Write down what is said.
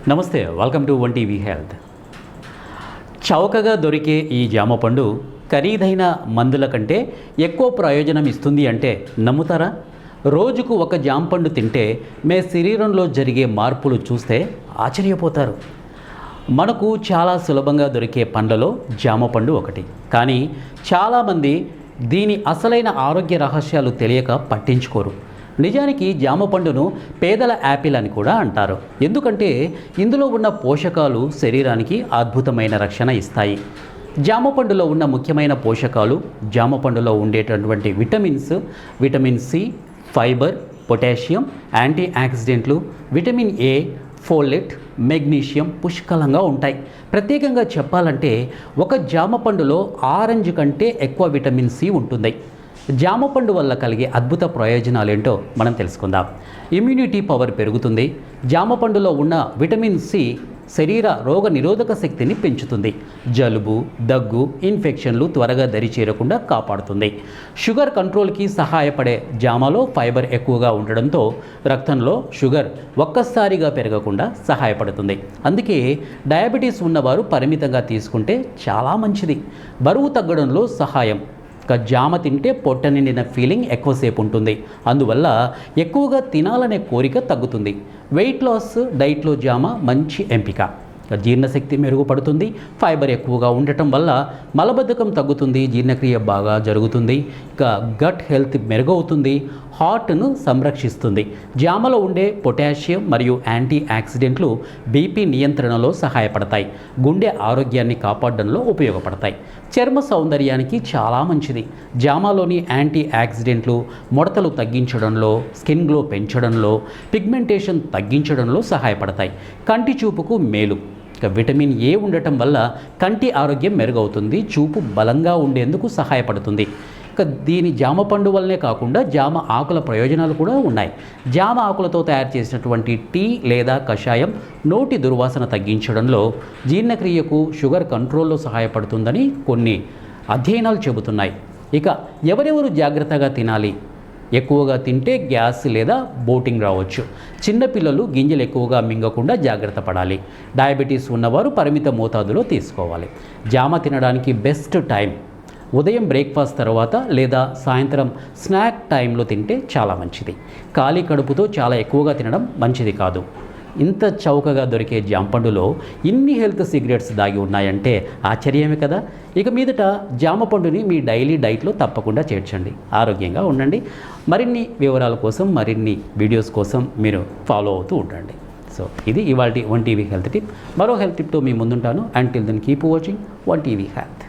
నమస్తే, welcome to 1TV health. చౌకగా దొరికే ఈ జామ పండు ఖరీదైన మందుల కంటే ఎక్కువ ప్రయోజనం ఇస్తుంది అంటే నమ్ముతారా? రోజుకు ఒక జామ పండు తింటే మీ శరీరంలో జరిగే మార్పులు చూస్తే ఆశ్చర్యపోతారు. మనకు చాలా సులభంగా దొరికే పండ్లలో జామ పండు ఒకటి. కానీ చాలామంది దీని అసలైన ఆరోగ్య రహస్యాలు తెలియక పట్టించుకోరు. నిజానికి జామ పండును పేదల యాపిల్ అని కూడా అంటారు. ఎందుకంటే ఇందులో ఉన్న పోషకాలు శరీరానికి అద్భుతమైన రక్షణ ఇస్తాయి. జామ పండులో ఉన్న ముఖ్యమైన పోషకాలు జామ పండులో ఉండేటటువంటి vitamin C, fibre, potassium, anti ఆక్సిడెంట్లు, విటమిన్ ఏ, ఫోలేట్, మెగ్నీషియం పుష్కలంగా ఉంటాయి. ప్రత్యేకంగా చెప్పాలంటే ఒక జామ పండులో ఆరెంజ్ కంటే ఎక్కువ విటమిన్ సి ఉంటుంది. జామ పండు వల్ల కలిగే అద్భుత ప్రయోజనాలు ఏంటో మనం తెలుసుకుందాం. ఇమ్యూనిటీ పవర్ పెరుగుతుంది. జామ పండులో ఉన్న విటమిన్ సి శరీర రోగ నిరోధక శక్తిని పెంచుతుంది. జలుబు, దగ్గు, ఇన్ఫెక్షన్లు త్వరగా దరి చేరకుండా కాపాడుతుంది. షుగర్ కంట్రోల్కి సహాయపడే జామలో ఫైబర్ ఎక్కువగా ఉండడంతో రక్తంలో షుగర్ ఒక్కసారిగా పెరగకుండా సహాయపడుతుంది. అందుకే డయాబెటీస్ ఉన్నవారు పరిమితంగా తీసుకుంటే చాలా మంచిది. బరువు తగ్గడంలో సహాయం. జామ తింటే పొట్ట నిండిన ఫీలింగ్ ఎక్కువసేపు ఉంటుంది. అందువల్ల ఎక్కువగా తినాలనే కోరిక తగ్గుతుంది. వెయిట్ లాస్ డైట్లో జామ మంచి ఎంపిక. జీర్ణశక్తి మెరుగుపడుతుంది. ఫైబర్ ఎక్కువగా ఉండటం వల్ల మలబద్ధకం తగ్గుతుంది. జీర్ణక్రియ బాగా జరుగుతుంది. గట్ హెల్త్ మెరుగవుతుంది. హార్ట్ను సంరక్షిస్తుంది. జామలో ఉండే పొటాషియం మరియు యాంటీ ఆక్సిడెంట్లు బీపీ నియంత్రణలో సహాయపడతాయి. గుండె ఆరోగ్యాన్ని కాపాడడంలో ఉపయోగపడతాయి. చర్మ సౌందర్యానికి చాలా మంచిది. జామలోని యాంటీ ఆక్సిడెంట్లు ముడతలు తగ్గించడంలో, స్కిన్ గ్లో పెంచడంలో, పిగ్మెంటేషన్ తగ్గించడంలో సహాయపడతాయి. కంటి చూపుకు మేలు. విటమిన్ ఏ ఉండటం వల్ల కంటి ఆరోగ్యం మెరుగవుతుంది. చూపు బలంగా ఉండేందుకు సహాయపడుతుంది. దీని జామ పండు వల్లనే కాకుండా జామ ఆకుల ప్రయోజనాలు కూడా ఉన్నాయి. జామ ఆకులతో తయారు చేసినటువంటి టీ లేదా కషాయం నోటి దుర్వాసన తగ్గించడంలో, జీర్ణక్రియకు, షుగర్ కంట్రోల్లో సహాయపడుతుందని కొన్ని అధ్యయనాలు చెబుతున్నాయి. ఎవరెవరు జాగ్రత్తగా తినాలి? ఎక్కువగా తింటే గ్యాస్ లేదా బోటింగ్ రావచ్చు. చిన్నపిల్లలు గింజలు ఎక్కువగా మింగకుండా జాగ్రత్త పడాలి. డయాబెటీస్ ఉన్నవారు పరిమిత మోతాదులో తీసుకోవాలి. జామ తినడానికి బెస్ట్ టైం ఉదయం బ్రేక్ఫాస్ట్ తర్వాత లేదా సాయంత్రం స్నాక్ టైంలో తింటే చాలా మంచిది. ఖాళీ కడుపుతో చాలా ఎక్కువగా తినడం మంచిది కాదు. ఇంత చౌకగా దొరికే జామ పండులో ఇన్ని హెల్త్ సీక్రెట్స్ దాగి ఉన్నాయంటే ఆశ్చర్యమే కదా. మీదట జామ పండుని మీ డైలీ డైట్లో తప్పకుండా చేర్చండి. ఆరోగ్యంగా ఉండండి. మరిన్ని వివరాల కోసం, మరిన్ని వీడియోస్ కోసం మీరు ఫాలో అవుతూ ఉండండి. సో ఇది ఇవాల్టి 1TV హెల్త్ టిప్. మరో హెల్త్ టిప్తో మీ ముందుంటాను. Until then keep watching 1TV health.